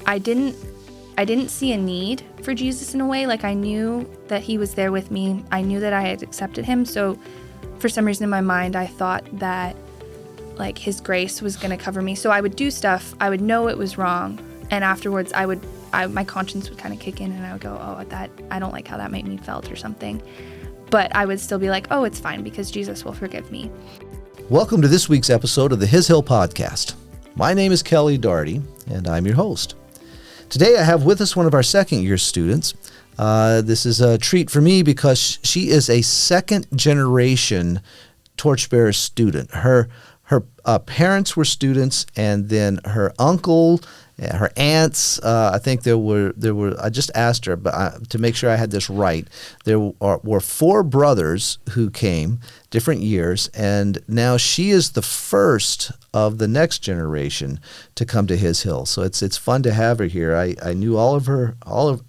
I didn't see a need for Jesus in a way. Like, I knew that he was there with me. I knew that I had accepted him. So for some reason in my mind, I thought that like his grace was going to cover me. So I would do stuff. I would know it was wrong. And afterwards my conscience would kind of kick in and I would go, oh, I don't like how that made me felt or something. But I would still be like, oh, it's fine because Jesus will forgive me. Welcome to this week's episode of the His Hill Podcast. My name is Kelly Daugherty, and I'm your host. Today I have with us one of our second-year students. This is a treat for me because she is a second-generation Torchbearers student. Her parents were students, and then her uncle, her aunts. I think there were. I just asked her, but to make sure I had this right, there were four brothers who came, different years, and now she is the first of the next generation to come to His Hill. So it's fun to have her here. I knew I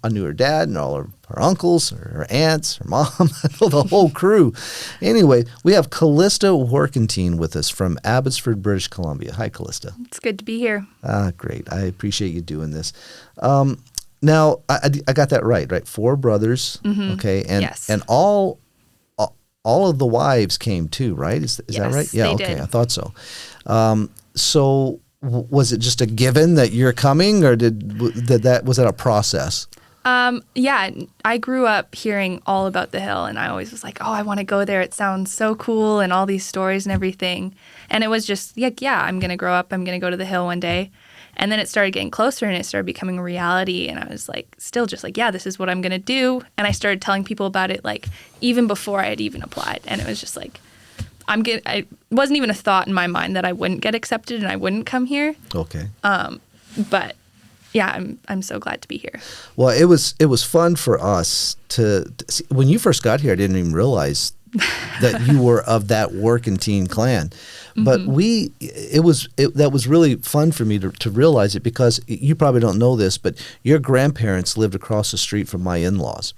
knew her dad and all of her uncles, her aunts, her mom, I know the whole crew. Anyway, we have Kallista Warkentin with us from Abbotsford, British Columbia. Hi, Kallista. It's good to be here. Great. I appreciate you doing this. Now, I got that right? Four brothers, okay? And, yes. And all of the wives came too, right? Is yes, that right? Yeah, they okay, did. I thought so. So was it just a given that you're coming, or was that a process? Yeah, I grew up hearing all about the hill, and I always was like, oh, I want to go there. It sounds so cool, and all these stories and everything. And it was just like, yeah, I'm going to grow up. I'm going to go to the hill one day. And then it started getting closer, and it started becoming a reality. And I was like, still just like, yeah, this is what I'm going to do. And I started telling people about it, like, even before I had even applied. And it was just like, it wasn't even a thought in my mind that I wouldn't get accepted and I wouldn't come here. Okay. But yeah, I'm so glad to be here. Well, it was fun for us to see. When you first got here, I didn't even realize that you were of that Warkentin clan. But that was really fun for me to realize it, because you probably don't know this, but your grandparents lived across the street from my in-laws.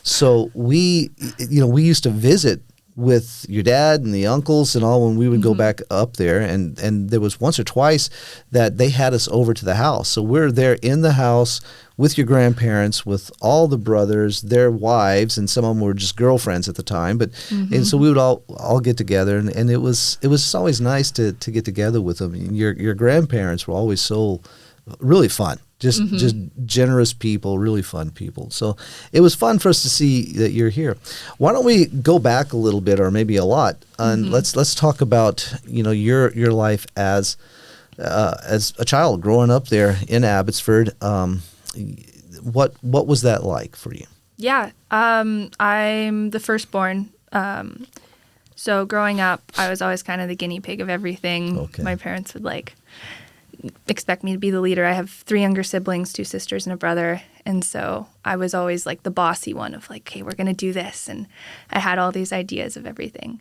So we used to visit with your dad and the uncles and all when we would go back up there, and there was once or twice that they had us over to the house. So we're there in the house with your grandparents, with all the brothers, their wives, and some of them were just girlfriends at the time. But and so we would all get together, and it was always nice to get together with them. Your grandparents were always so really fun. Just generous people, really fun people. So it was fun for us to see that you're here. Why don't we go back a little bit, or maybe a lot, and let's talk about your life as a child growing up there in Abbotsford. What was that like for you? Yeah, I'm the firstborn. So growing up, I was always kind of the guinea pig of everything. Okay. My parents would expect me to be the leader. I have 3 younger siblings, 2 sisters and a brother. And so I was always like the bossy one of like, hey, we're going to do this. And I had all these ideas of everything.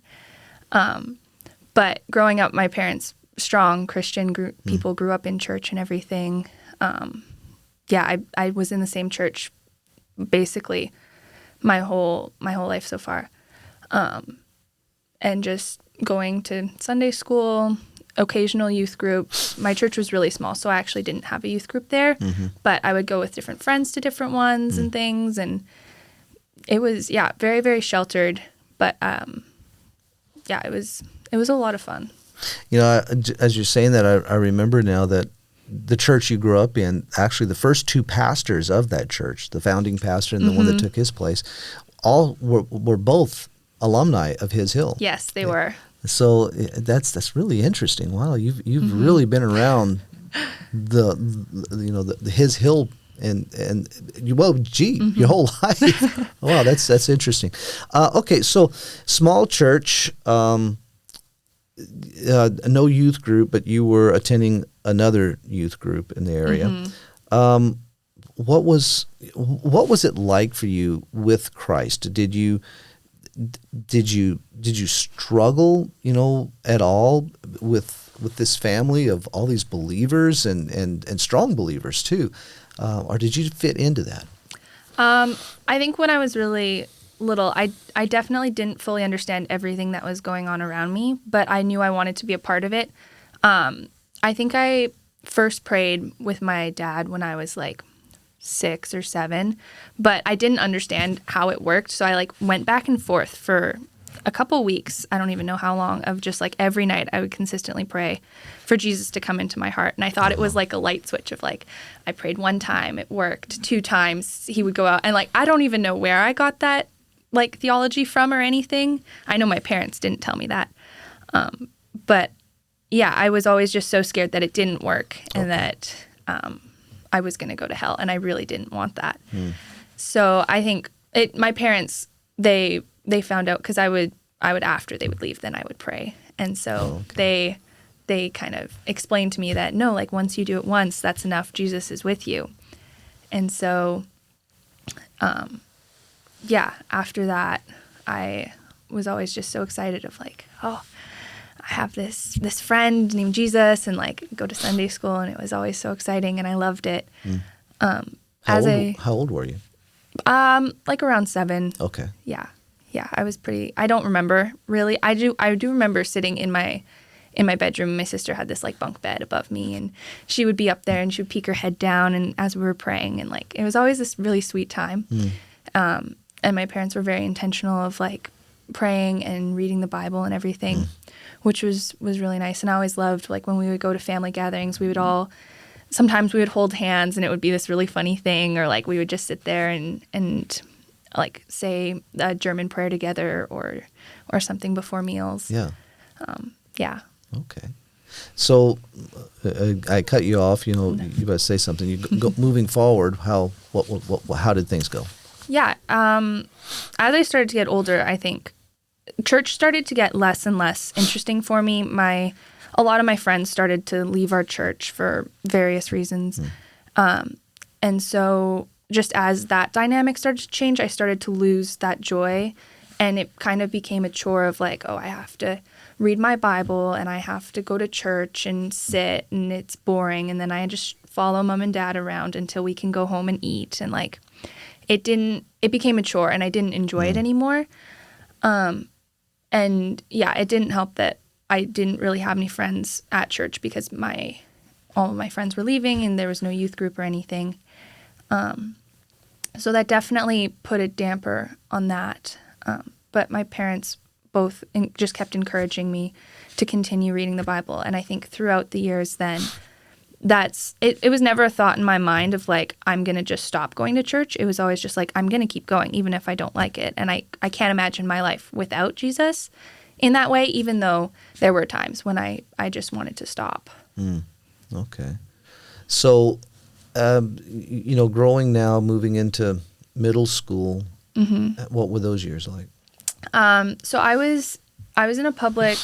But growing up, my parents, strong Christian people, grew up in church and everything. I was in the same church basically my whole life so far. And just going to Sunday school, occasional youth groups. My church was really small, so I actually didn't have a youth group there, but I would go with different friends to different ones and things, and it was, very, very sheltered, but it was a lot of fun. As you're saying that, I remember now that the church you grew up in, actually the first 2 pastors of that church, the founding pastor and the one that took his place, all were both alumni of His Hill. Yes, they were. So that's really interesting. Wow, you've really been around the His Hill and your whole life. Wow, that's interesting. Okay, so small church, no youth group, but you were attending another youth group in the area. What was it like for you with Christ? Did you struggle, at all with this family of all these believers and strong believers too, or did you fit into that? I think when I was really little, I definitely didn't fully understand everything that was going on around me, but I knew I wanted to be a part of it. I think I first prayed with my dad when I was like 6 or 7, but I didn't understand how it worked. So I like went back and forth for a couple weeks. I don't even know how long, of just like every night I would consistently pray for Jesus to come into my heart. And I thought it was like a light switch of like, I prayed one time, it worked. 2 times he would go out. And like, I don't even know where I got that like theology from or anything. I know my parents didn't tell me that. But yeah, I was always just so scared that it didn't work and that I was going to go to hell, and I really didn't want that. So I think my parents, they found out because I would after they would leave, then I would pray. And so they kind of explained to me that no, like once you do it once, that's enough. Jesus is with you. And so, yeah, after that, I was always just so excited of like, oh, I have this friend named Jesus, and like go to Sunday school, and it was always so exciting, and I loved it. How old were you? Like around 7. Okay. Yeah, I was pretty. I don't remember really. I do remember sitting in my bedroom. My sister had this like bunk bed above me, and she would be up there, and she would peek her head down, and as we were praying, and like it was always this really sweet time. And my parents were very intentional of like praying and reading the Bible and everything, which was really nice. And I always loved like when we would go to family gatherings, sometimes we would hold hands, and it would be this really funny thing, or like we would just sit there and like say a German prayer together or something before meals. Yeah. Yeah. Okay. So I cut you off. You know, you better say something. You go moving forward. How did things go? Yeah. As I started to get older, I think church started to get less and less interesting for me. A lot of my friends started to leave our church for various reasons. And so just as that dynamic started to change, I started to lose that joy. And it kind of became a chore of like, oh, I have to read my Bible, and I have to go to church and sit, and it's boring. And then I just follow mom and dad around until we can go home and eat. And like, it became a chore, and I didn't enjoy it anymore. And yeah, it didn't help that I didn't really have any friends at church because all of my friends were leaving, and there was no youth group or anything. So that definitely put a damper on that. But my parents both just kept encouraging me to continue reading the Bible. And I think throughout the years then, it was never a thought in my mind of like, I'm going to just stop going to church. It was always just like, I'm going to keep going even if I don't like it. And I can't imagine my life without Jesus in that way, even though there were times when I just wanted to stop. Okay. So, growing now, moving into middle school, what were those years like? So I was in a public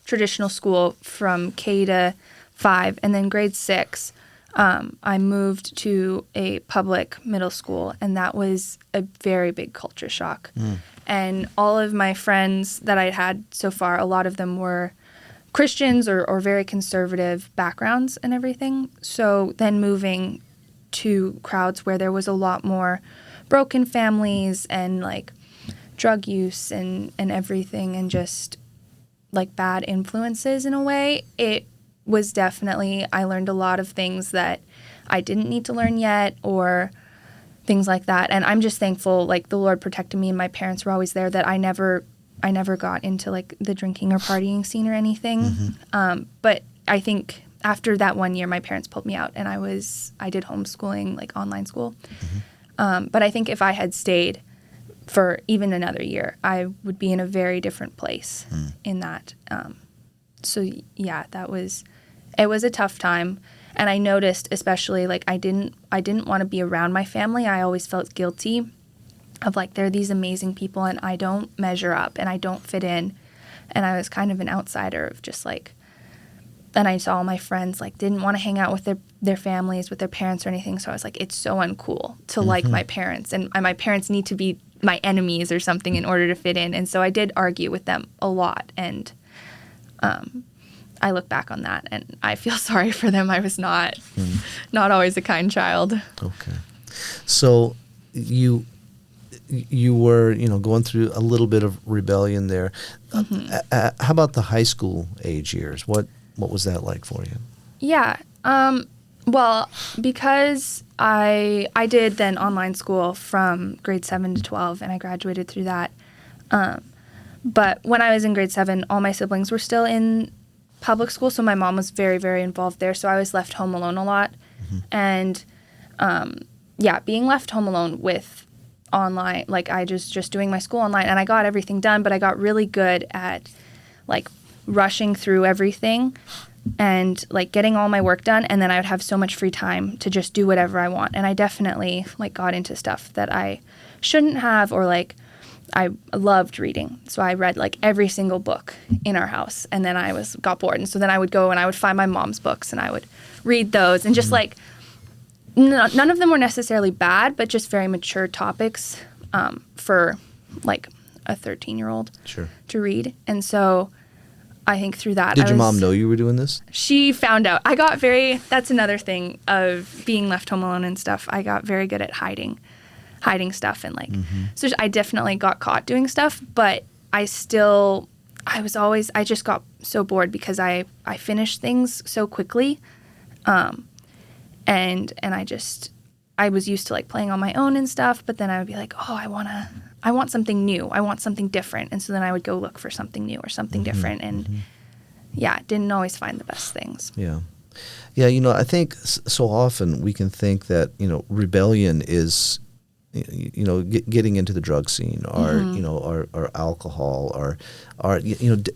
traditional school from K to 5, and then grade 6, I moved to a public middle school, and that was a very big culture shock. And all of my friends that I had so far, a lot of them were Christians or very conservative backgrounds and everything. So then moving to crowds where there was a lot more broken families and like drug use and everything, and just like bad influences in a way, it was definitely, I learned a lot of things that I didn't need to learn yet, or things like that. And I'm just thankful, like the Lord protected me, and my parents were always there, that I never got into like the drinking or partying scene or anything. But I think after that one year, my parents pulled me out, and I did homeschooling, like online school. But I think if I had stayed for even another year, I would be in a very different place in that. So yeah, it was a tough time. And I noticed, especially, like I didn't want to be around my family. I always felt guilty of like, they're these amazing people and I don't measure up and I don't fit in. And I was kind of an outsider of just like, and I saw all my friends like didn't want to hang out with their families, with their parents or anything. So I was like, it's so uncool to like my parents, and my parents need to be my enemies or something in order to fit in. And so I did argue with them a lot. And I look back on that and I feel sorry for them. I was not always a kind child. Okay. So you were, going through a little bit of rebellion there. How about the high school age years? What was that like for you? Yeah. Well, because I did then online school from grade 7 to 12, and I graduated through that. But when I was in grade 7, all my siblings were still in public school, so my mom was very, very involved there. So I was left home alone a lot. And being left home alone with online, like I just doing my school online, and I got everything done, but I got really good at like rushing through everything and like getting all my work done, and then I would have so much free time to just do whatever I want. And I definitely like got into stuff that I shouldn't have, or like I loved reading. So I read like every single book in our house, and then I got bored. And so then I would go and I would find my mom's books and I would read those, and just like none of them were necessarily bad, but just very mature topics for like a 13-year-old to read. And so I think through that, Did your mom know you were doing this? She found out. That's another thing of being left home alone and stuff. I got very good at hiding stuff, and like, so I definitely got caught doing stuff, but I just got so bored because I finished things so quickly. And I was used to like playing on my own and stuff, but then I would be like, oh, I want something new. I want something different. And so then I would go look for something new or something different. And didn't always find the best things. Yeah. Yeah. I think so often we can think that, rebellion is, getting into the drug scene or alcohol or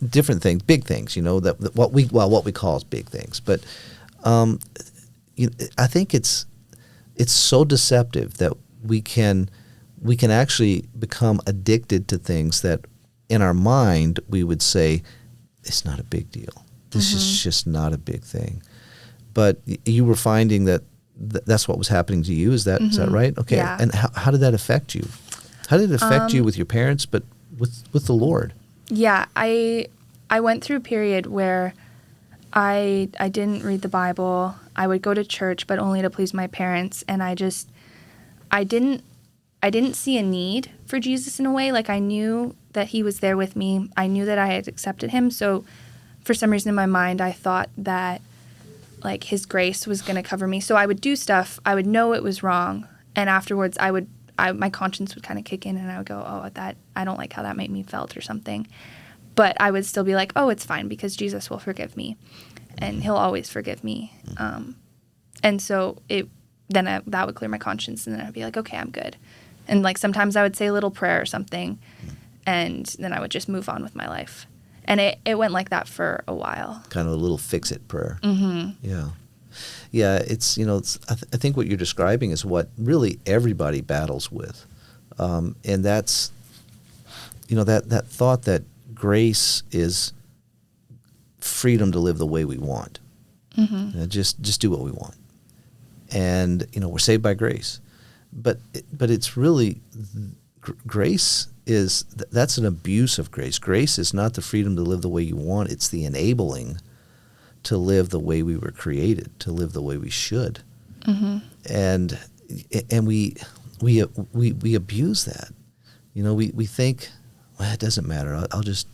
different things, big things, that what we call as big things. But, I think it's so deceptive that we can actually become addicted to things that in our mind we would say it's not a big deal. This is just not a big thing. But you were finding that that's what was happening to you. Is that right? Okay. Yeah. And how did that affect you? How did it affect you with your parents, but with the Lord? Yeah, I went through a period where I didn't read the Bible. I would go to church, but only to please my parents. And I didn't see a need for Jesus in a way. Like I knew that he was there with me. I knew that I had accepted him. So for some reason in my mind, I thought that like his grace was going to cover me. So I would do stuff. I would know it was wrong. And afterwards my conscience would kind of kick in, and I would go, oh, I don't like how that made me felt or something. But I would still be like, oh, it's fine because Jesus will forgive me and he'll always forgive me. And so that would clear my conscience, and then I'd be like, okay, I'm good. And like sometimes I would say a little prayer or something, and then I would just move on with my life. And it went like that for a while. Kind of a little fix-it prayer. Yeah. Yeah, I think what you're describing is what really everybody battles with. And that's, that thought that grace is freedom to live the way we want. Just do what we want. And, we're saved by grace. But it's really, grace is, that's an abuse of grace. Grace is not the freedom to live the way you want. It's the enabling to live the way we were created, to live the way we should. And we abuse that. We think, well, it doesn't matter. It's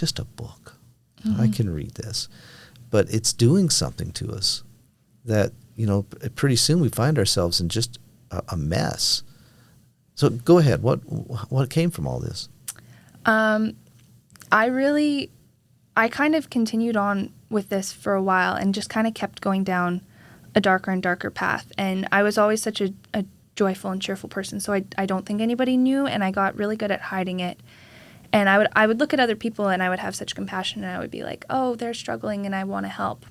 just a book. I can read this. But it's doing something to us that, pretty soon we find ourselves in just a mess. So go ahead. What came from all this? I kind of continued on with this for a while and just kind of kept going down a darker and darker path. And I was always such a joyful and cheerful person, so I don't think anybody knew, and I got really good at hiding it. And I would look at other people and I would have such compassion, and I would be like, oh, they're struggling and I want to help.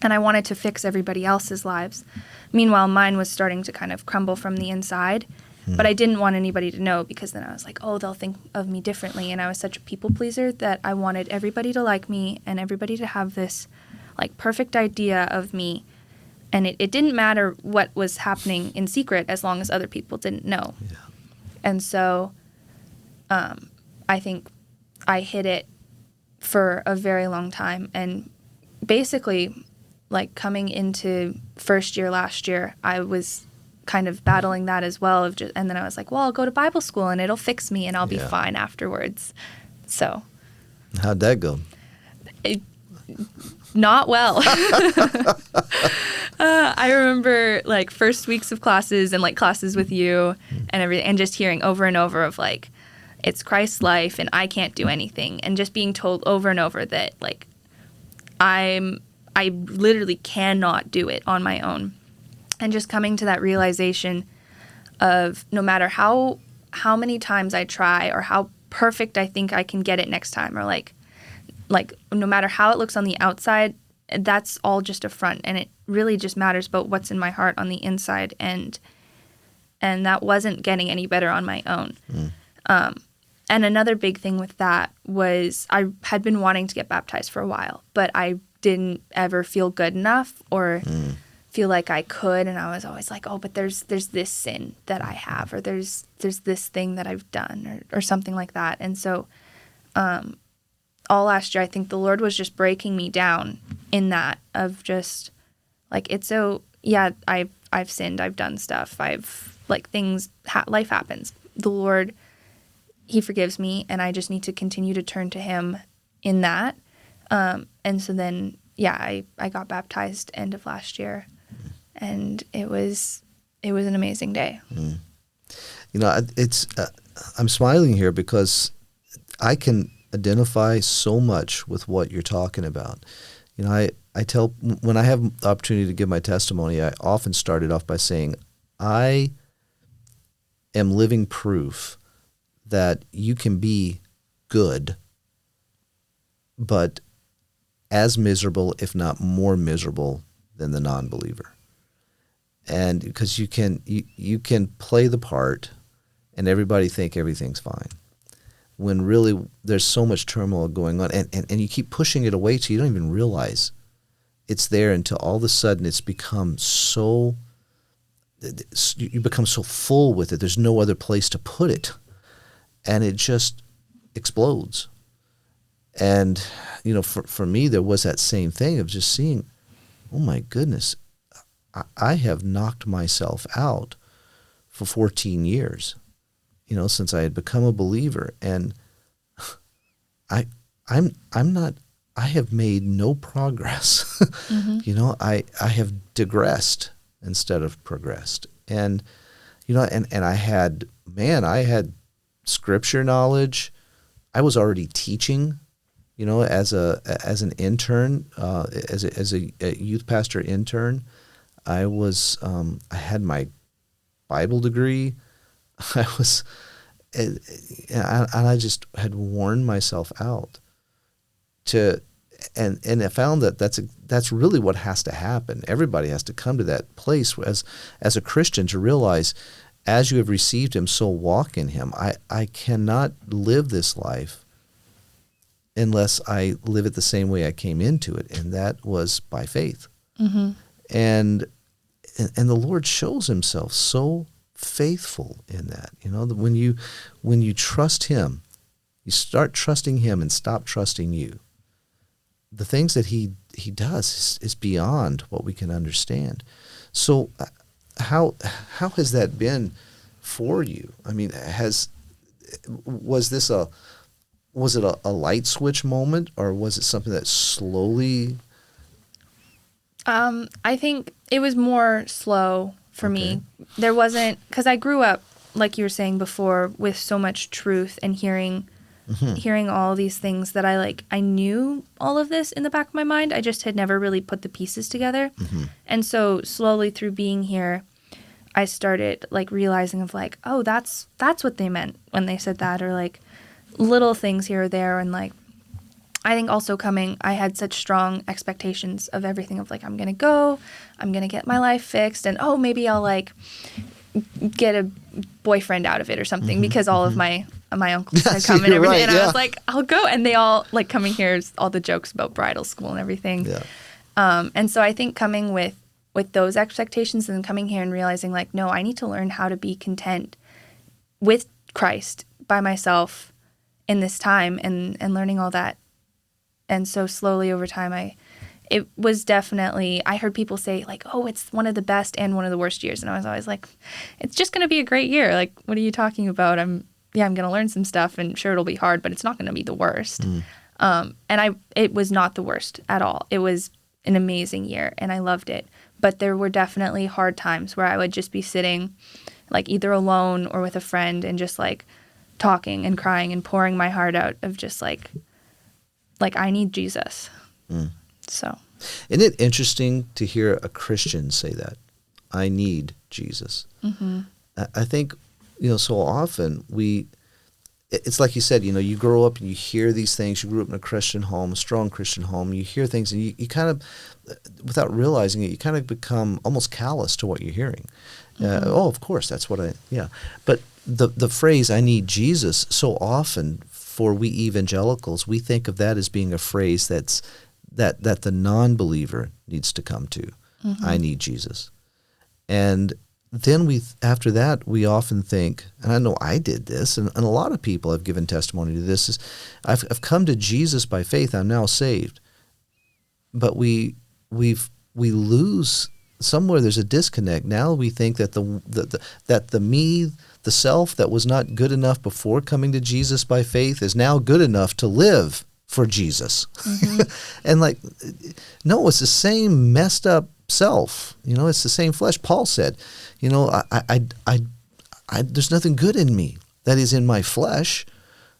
And I wanted to fix everybody else's lives. Meanwhile, mine was starting to kind of crumble from the inside. But I didn't want anybody to know, because then I was like, oh, they'll think of me differently. And I was such a people pleaser that I wanted everybody to like me and everybody to have this like perfect idea of me. And it didn't matter what was happening in secret as long as other people didn't know. Yeah. And so I think I hid it for a very long time. And basically, like coming into first year last year, I was kind of battling that as well. And then I was like, well, I'll go to Bible school and it'll fix me and I'll be fine afterwards. So. How'd that go? Not well. I remember like first weeks of classes and like classes with you and everything, and just hearing over and over of like, it's Christ's life and I can't do anything, and just being told over and over that like I literally cannot do it on my own, and just coming to that realization of no matter how many times I try or how perfect I think I can get it next time, or like no matter how it looks on the outside, that's all just a front, and it really just matters about what's in my heart on the inside, and that wasn't getting any better on my own. And another big thing with that was I had been wanting to get baptized for a while, but I didn't ever feel good enough or feel like I could, and I was always like, oh, but there's this sin that I have, or there's this thing that I've done, or something like that. And so all last year, I think the Lord was just breaking me down in that of just like, it's so, yeah, I've sinned, I've done stuff, I've like things, life happens. The Lord, he forgives me, and I just need to continue to turn to him in that. And so then, yeah, I got baptized end of last year, and it was an amazing day. You know, it's I'm smiling here because I can identify so much with what you're talking about. You know, I tell, when I have the opportunity to give my testimony, I often start it off by saying, I am living proof that you can be good, but as miserable, if not more miserable than the non-believer. And because you can play the part and everybody think everything's fine, when really there's so much turmoil going on, and you keep pushing it away till you don't even realize it's there, until all of a sudden it's become so, you become so full with it, there's no other place to put it, and it just explodes. And, you know, for me, there was that same thing of just seeing, oh my goodness, I have knocked myself out for 14 years, you know, since I had become a believer. And I have made no progress. You know, I have digressed instead of progressed. And, you know, and I had scripture knowledge. I was already teaching, you know, as an intern, as a youth pastor intern. I had my Bible degree. And I just had worn myself out and I found that that's really what has to happen. Everybody has to come to that place as a Christian to realize, as you have received him, so walk in him. I cannot live this life unless I live it the same way I came into it, and that was by faith. And the Lord shows himself so faithful in that. You know, when you trust him, you start trusting him and stop trusting you. The things that he does is beyond what we can understand. So how has that been for you? I mean, was it a light switch moment, or was it something that slowly? I think it was more slow for me. There wasn't, because I grew up, like you were saying before, with so much truth and hearing all these things that I knew all of this in the back of my mind. I just had never really put the pieces together. And so slowly through being here, I started like realizing of like, oh, that's what they meant when they said that, or like little things here or there. And like, I think also I had such strong expectations of everything of like, I'm going to get my life fixed, and oh, maybe I'll like get a boyfriend out of it or something, because all of my uncles had come and everything. Right, and I was like, I'll go. And they all like coming here, all the jokes about bridal school and everything. And so I think coming with those expectations, and then coming here and realizing like, no, I need to learn how to be content with Christ by myself in this time, and learning all that. And so slowly over time, it was definitely, I heard people say like, oh, it's one of the best and one of the worst years. And I was always like, it's just going to be a great year. Like, what are you talking about? I'm going to learn some stuff, and sure, it'll be hard, but it's not going to be the worst. It was not the worst at all. It was an amazing year and I loved it. But there were definitely hard times where I would just be sitting like either alone or with a friend and just like talking and crying and pouring my heart out of just like I need Jesus. So. Isn't it interesting to hear a Christian say that? I need Jesus. Mm-hmm. I think, so often it's like you said, you grow up and you hear these things. You grew up in a Christian home, a strong Christian home. You hear things and you kind of, without realizing it, you kind of become almost callous to what you're hearing. Of course, that's what But the phrase, I need Jesus, so often for we evangelicals, we think of that as being a phrase that the non-believer needs to come to. Mm-hmm. I need Jesus. And then after that, we often think, and I know I did this, and a lot of people have given testimony to this, is I've come to Jesus by faith, I'm now saved. But we lose, somewhere there's a disconnect. Now we think that the me, the self that was not good enough before coming to Jesus by faith is now good enough to live for Jesus. Mm-hmm. And no, it's the same messed up self. It's the same flesh. Paul said, I there's nothing good in me that is in my flesh.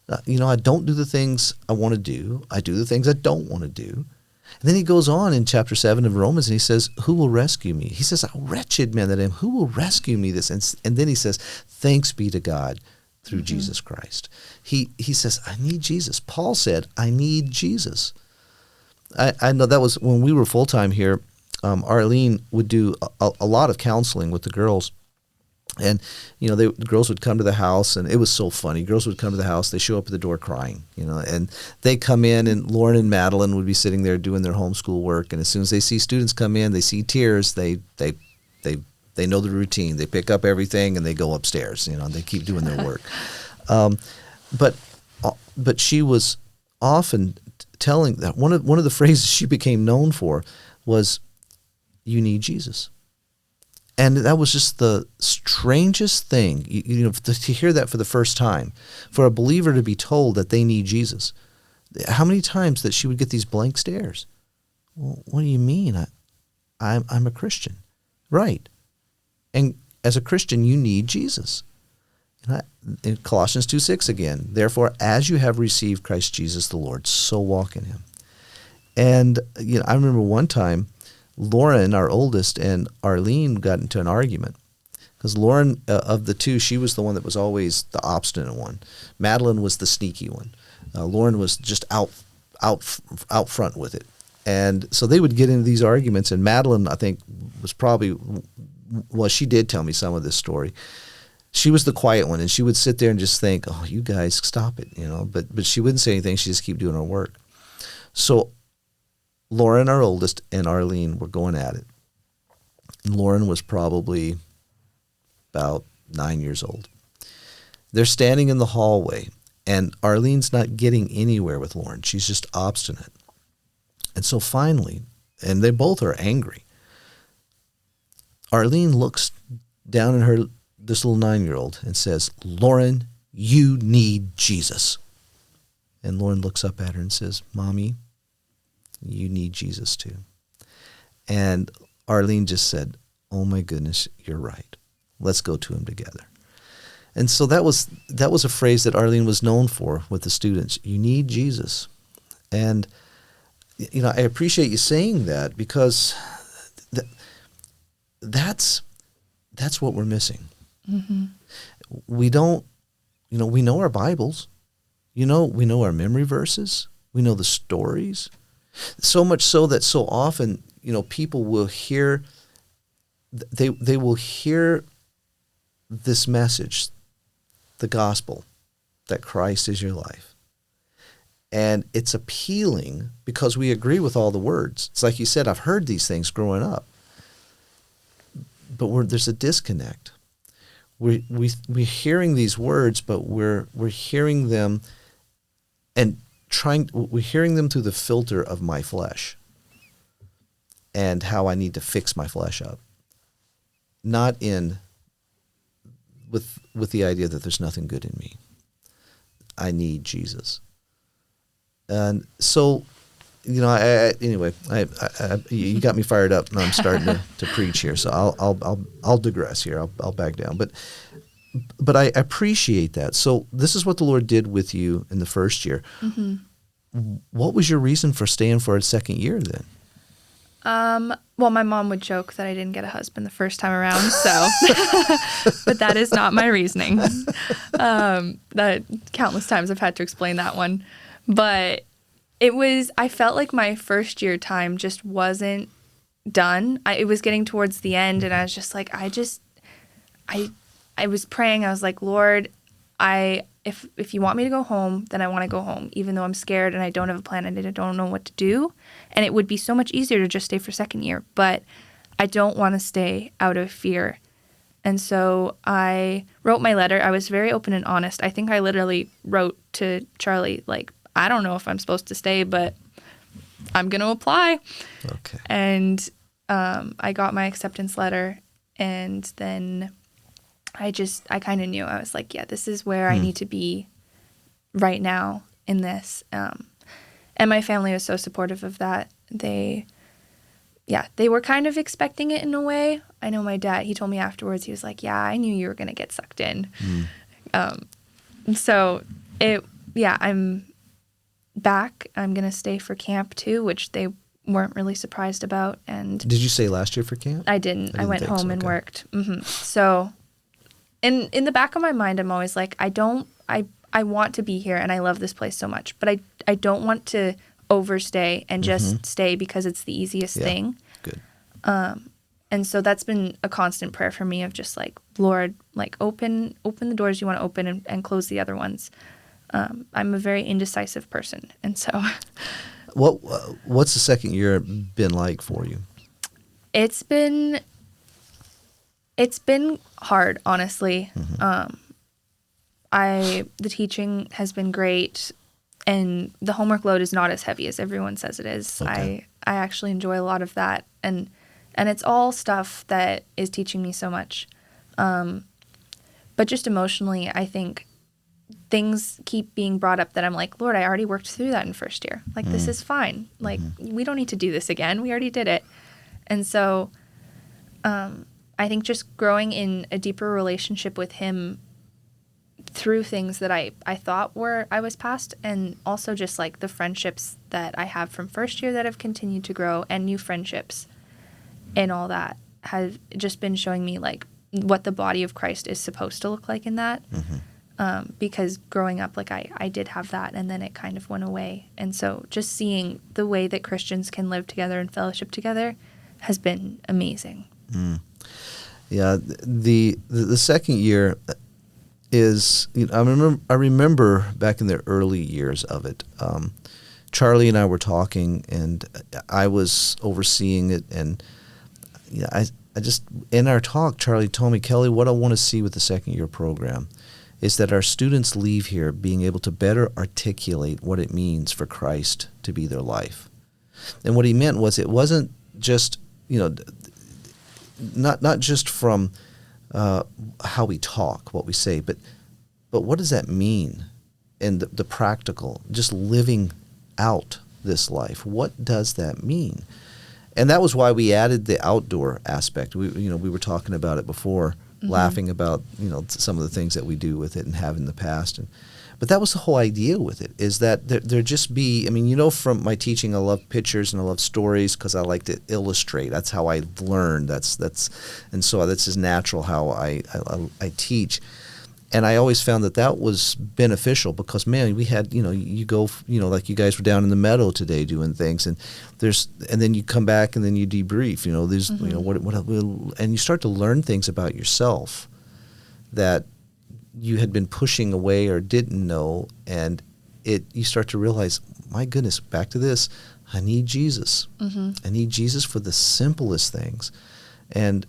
I don't do the things I want to do. I do the things I don't want to do. And then he goes on in chapter 7 of Romans and he says, who will rescue me? He says, oh, wretched man that I am, who will rescue me this? And then he says, thanks be to God through Jesus Christ. He says, I need Jesus. Paul said, I need Jesus. I know that was when we were full-time here. Arlene would do a lot of counseling with the girls. And, the girls would come to the house, and it was so funny. Girls would come to the house, they show up at the door crying, and they come in, and Lauren and Madeline would be sitting there doing their homeschool work. And as soon as they see students come in, they see tears, they know the routine. They pick up everything, and they go upstairs, they keep doing their work. But she was often telling that one of the phrases she became known for was, you need Jesus. And that was just the strangest thing, to hear that for the first time, for a believer to be told that they need Jesus. How many times that she would get these blank stares? Well, what do you mean? I'm a Christian. Right. And as a Christian, you need Jesus. In Colossians 2:6 again, therefore, as you have received Christ Jesus the Lord, so walk in him. And I remember one time, Lauren, our oldest, and Arlene got into an argument. Because Lauren, of the two, she was the one that was always the obstinate one. Madeline was the sneaky one. Lauren was just out front with it. And so they would get into these arguments, and Madeline, I think, was probably, well, she did tell me some of this story. She was the quiet one, and she would sit there and just think, oh, you guys, stop it, But she wouldn't say anything. She'd just keep doing her work. So Lauren, our oldest, and Arlene were going at it. And Lauren was probably about 9 years old. They're standing in the hallway, and Arlene's not getting anywhere with Lauren. She's just obstinate. And so finally, and they both are angry, Arlene looks down at this little 9-year-old and says, Lauren, you need Jesus. And Lauren looks up at her and says, Mommy, you need Jesus too. And Arlene just said, oh my goodness, you're right. Let's go to him together. And so that was a phrase that Arlene was known for with the students. You need Jesus. And I appreciate you saying that, because that's what we're missing. Mm-hmm. We don't, we know our Bibles. We know our memory verses. We know the stories. So much so that so often, people will hear, they will hear this message, the gospel, that Christ is your life. And it's appealing because we agree with all the words. It's like you said, I've heard these things growing up. But there's a disconnect. We're hearing these words, but we're hearing them and we're hearing them through the filter of my flesh and how I need to fix my flesh up. Not with the idea that there's nothing good in me. I need Jesus. And so, anyway, you got me fired up, and I'm starting to preach here. So I'll digress here. I'll back down. But I appreciate that. So this is what the Lord did with you in the first year. Mm-hmm. What was your reason for staying for a second year then? Well, my mom would joke that I didn't get a husband the first time around, so, but that is not my reasoning. That countless times I've had to explain that one, but I felt like my first year time just wasn't done. It was getting towards the end, and I was just like, I was praying. I was like, Lord, if you want me to go home, then I want to go home, even though I'm scared and I don't have a plan and I don't know what to do. And it would be so much easier to just stay for second year, but I don't want to stay out of fear. And so I wrote my letter. I was very open and honest. I think I literally wrote to Charlie, like, I don't know if I'm supposed to stay, but I'm going to apply. Okay. And I got my acceptance letter, and then I kind of knew. I was like, yeah, this is where I need to be right now in this. And my family was so supportive of that. They were kind of expecting it in a way. I know my dad, he told me afterwards, he was like, yeah, I knew you were going to get sucked in. So I'm back. I'm going to stay for camp too, which they weren't really surprised about. And did you say last year for camp? I didn't. I went home and worked. Mm-hmm. So in the back of my mind, I'm always like, I want to be here and I love this place so much, but I don't want to overstay and just stay because it's the easiest thing. Good. And so that's been a constant prayer for me of just like, Lord, like open the doors you want to open and close the other ones. I'm a very indecisive person. And so what's the second year been like for you? It's been hard, honestly. The teaching has been great, and the homework load is not as heavy as everyone says it is. Okay. I actually enjoy a lot of that, and it's all stuff that is teaching me so much. But just emotionally, I think things keep being brought up that I'm like, Lord, I already worked through that in first year. Like, this is fine. Like, we don't need to do this again. We already did it. And so I think just growing in a deeper relationship with him through things that I thought I was past, and also just like the friendships that I have from first year that have continued to grow, and new friendships and all that have just been showing me like what the body of Christ is supposed to look like in that. Because growing up, like I did have that, and then it kind of went away. And so just seeing the way that Christians can live together and fellowship together has been amazing. Yeah, the second year is, I remember back in the early years of it. Charlie and I were talking, and I was overseeing it, and I just, in our talk, Charlie told me, Kelly, what I want to see with the second year program is that our students leave here being able to better articulate what it means for Christ to be their life. And what he meant was, it wasn't just, not just from how we talk, what we say, but what does that mean in the practical, just living out this life? What does that mean? And that was why we added the outdoor aspect. We were talking about it before, laughing about some of the things that we do with it and have in the past. But that was the whole idea with it, is that there just be, from my teaching, I love pictures and I love stories because I like to illustrate. That's how I learn. And so that's just natural how I teach. And I always found that was beneficial because, man, we had, you go, like you guys were down in the meadow today doing things, and then you come back and then you debrief, there's, and you start to learn things about yourself that you had been pushing away or didn't know, and you start to realize, my goodness, back to this, I need Jesus. I need Jesus for the simplest things. And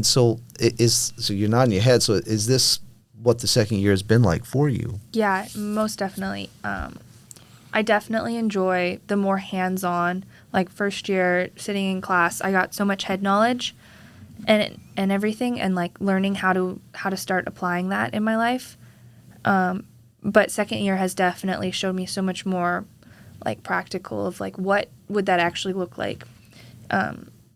so so you're nodding your head. So is this what the second year has been like for you? Yeah, most definitely. I definitely enjoy the more hands-on, like first year sitting in class, I got so much head knowledge and everything, and like learning how to start applying that in my life. But second year has definitely showed me so much more like practical of like what would that actually look like.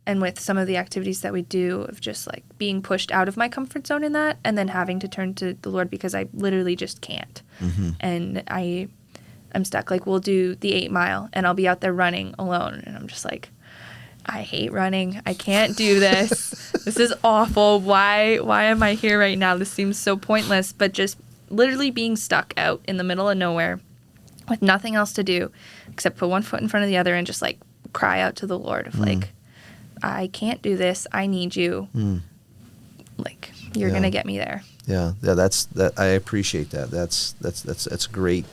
And with some of the activities that we do of just like being pushed out of my comfort zone in that and then having to turn to the Lord because I literally just can't. And I'm stuck. Like we'll do the 8 mile and I'll be out there running alone and I'm just like, I hate running. I can't do this. This is awful. Why am I here right now? This seems so pointless. But just literally being stuck out in the middle of nowhere with nothing else to do except put one foot in front of the other and just like cry out to the Lord of like, I can't do this. I need you. Like you're gonna get me there. Yeah. That's that. I appreciate that. That's a great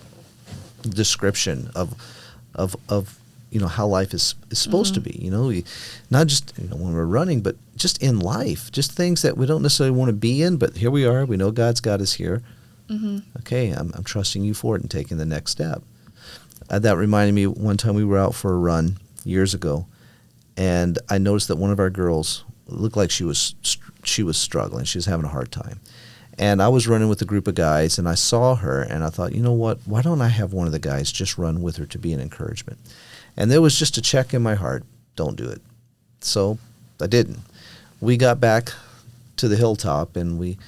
description of how life is supposed to be. Not just when we're running, but just in life, just things that we don't necessarily want to be in, but here we are. We know God's got us here. Okay, I'm trusting you for it and taking the next step. That reminded me one time we were out for a run years ago, and I noticed that one of our girls looked like she was struggling. She was having a hard time. And I was running with a group of guys, and I saw her, and I thought, you know what? Why don't I have one of the guys just run with her to be an encouragement? And there was just a check in my heart. Don't do it. So I didn't. We got back to the hilltop, and we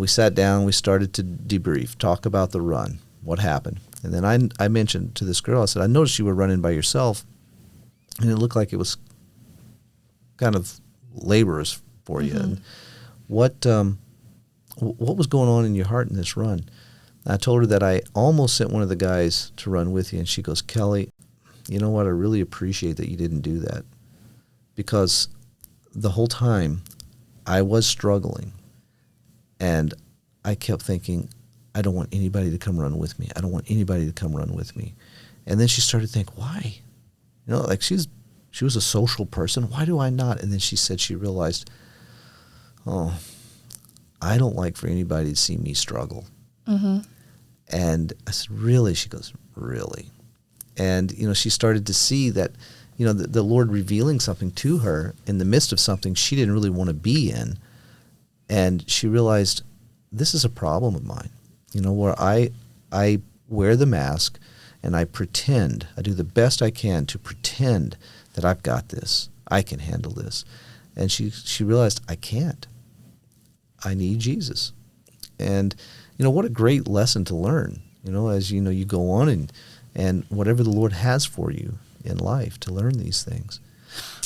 sat down. We started to debrief, talk about the run, what happened. And then I mentioned to this girl, I said, I noticed you were running by yourself, and it looked like it was kind of laborious for you. And what was going on in your heart in this run? I told her that I almost sent one of the guys to run with you, and she goes, Kelly, you know what? I really appreciate that you didn't do that, because the whole time I was struggling, and I kept thinking, I don't want anybody to come run with me. I don't want anybody to come run with me. And then she started to think, why? Like she was a social person. Why do I not? And then she said she realized, oh, I don't like for anybody to see me struggle. And I said, really? She goes, really? And, she started to see that, the Lord revealing something to her in the midst of something she didn't really want to be in. And she realized, this is a problem of mine, where I wear the mask and I pretend, I do the best I can to pretend that I've got this, I can handle this. And she realized, I can't. I need Jesus. And, what a great lesson to learn, as you go on and whatever the Lord has for you in life, to learn these things.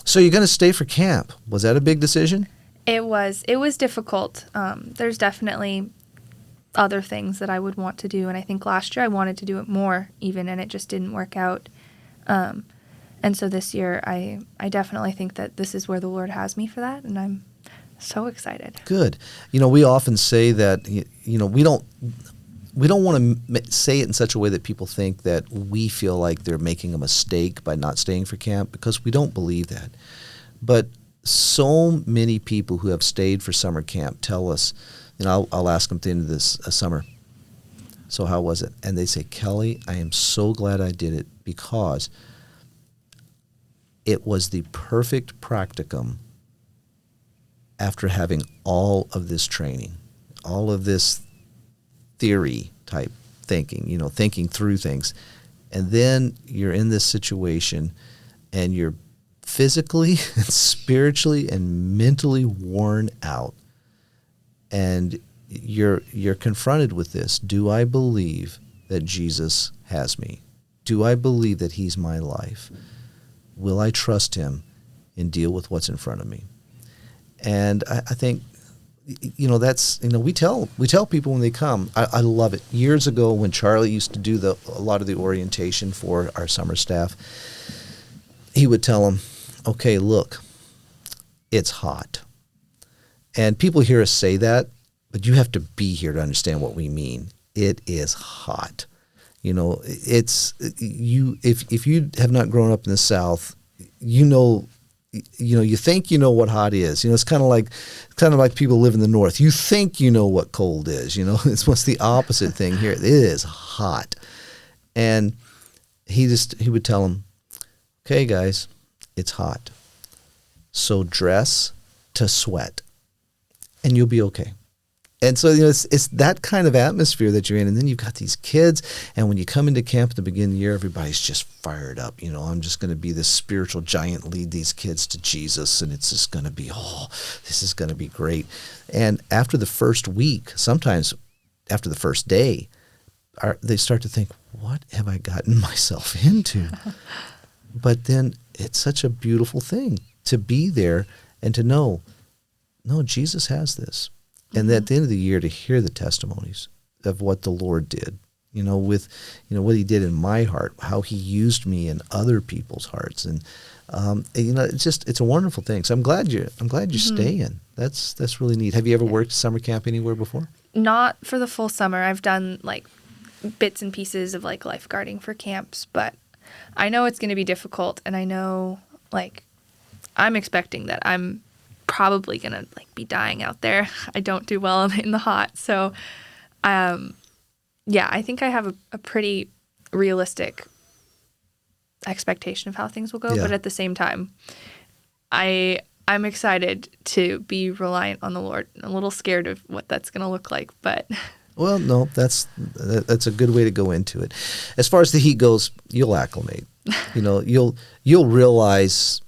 So you're going to stay for camp. Was that a big decision? It was difficult. There's definitely other things that I would want to do. And I think last year I wanted to do it more even, and it just didn't work out. And so this year I definitely think that this is where the Lord has me for that. And I'm so excited. Good. We often say that, we don't want to say it in such a way that people think that we feel like they're making a mistake by not staying for camp, because we don't believe that. But so many people who have stayed for summer camp tell us, I'll ask them at the end of this summer, so how was it? And they say, Kelly, I am so glad I did it, because it was the perfect practicum after having all of this training, all of this theory type thinking, thinking through things. And then you're in this situation and you're physically and spiritually and mentally worn out. And you're confronted with this. Do I believe that Jesus has me? Do I believe that he's my life? Will I trust him and deal with what's in front of me? And I think, that's, we tell people when they come. I love it. Years ago when Charlie used to do a lot of the orientation for our summer staff, he would tell them, okay, look, it's hot. And people hear us say that, but you have to be here to understand what we mean. It is hot. It's if you have not grown up in the South, you think you know what hot is. It's kind of like people live in the North. You think you know what cold is. It's what's the opposite thing here. It is hot. And he would tell them, okay, guys, it's hot. So dress to sweat, and you'll be okay. And so, it's that kind of atmosphere that you're in. And then you've got these kids. And when you come into camp at the beginning of the year, everybody's just fired up. I'm just going to be this spiritual giant, lead these kids to Jesus. And it's just going to be, this is going to be great. And after the first week, sometimes after the first day, they start to think, what have I gotten myself into? But then it's such a beautiful thing to be there and to know, no, Jesus has this. And at the end of the year, to hear the testimonies of what the Lord did, with what he did in my heart, how he used me in other people's hearts. And, it's a wonderful thing. So I'm glad you're staying. That's really neat. Have you ever worked summer camp anywhere before? Not for the full summer. I've done like bits and pieces of like lifeguarding for camps, but I know it's going to be difficult. And I know I'm expecting that I'm probably going to be dying out there. I don't do well in the hot. So, I think I have a pretty realistic expectation of how things will go. Yeah. But at the same time, I'm excited to be reliant on the Lord. I'm a little scared of what that's going to look like, but... Well, no, that's a good way to go into it. As far as the heat goes, you'll acclimate. You'll realize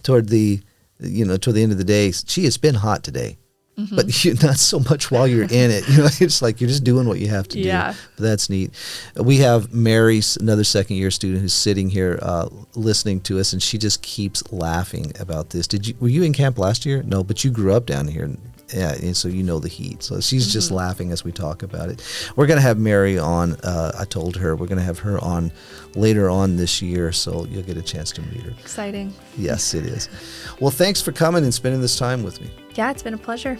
toward the end of the day, gee, it's been hot today. Mm-hmm. But not so much while you're in it. It's like you're just doing what you have to do. But that's neat. We have Mary, another second-year student, who's sitting here listening to us, and she just keeps laughing about this. Were you in camp last year? No, but you grew up down here. Yeah, and so you know the heat. So she's just laughing as we talk about it. We're going to have Mary on. I told her we're going to have her on later on this year, so you'll get a chance to meet her. Exciting. Yes, it is. Well, thanks for coming and spending this time with me. Yeah, it's been a pleasure.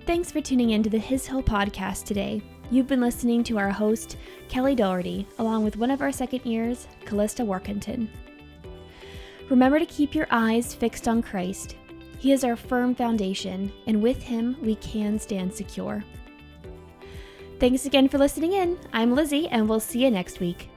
Thanks for tuning in to the His Hill podcast today. You've been listening to our host, Kelly Doherty, along with one of our second years, Kallista Warkentin. Remember to keep your eyes fixed on Christ. He is our firm foundation, and with him, we can stand secure. Thanks again for listening in. I'm Lizzie, and we'll see you next week.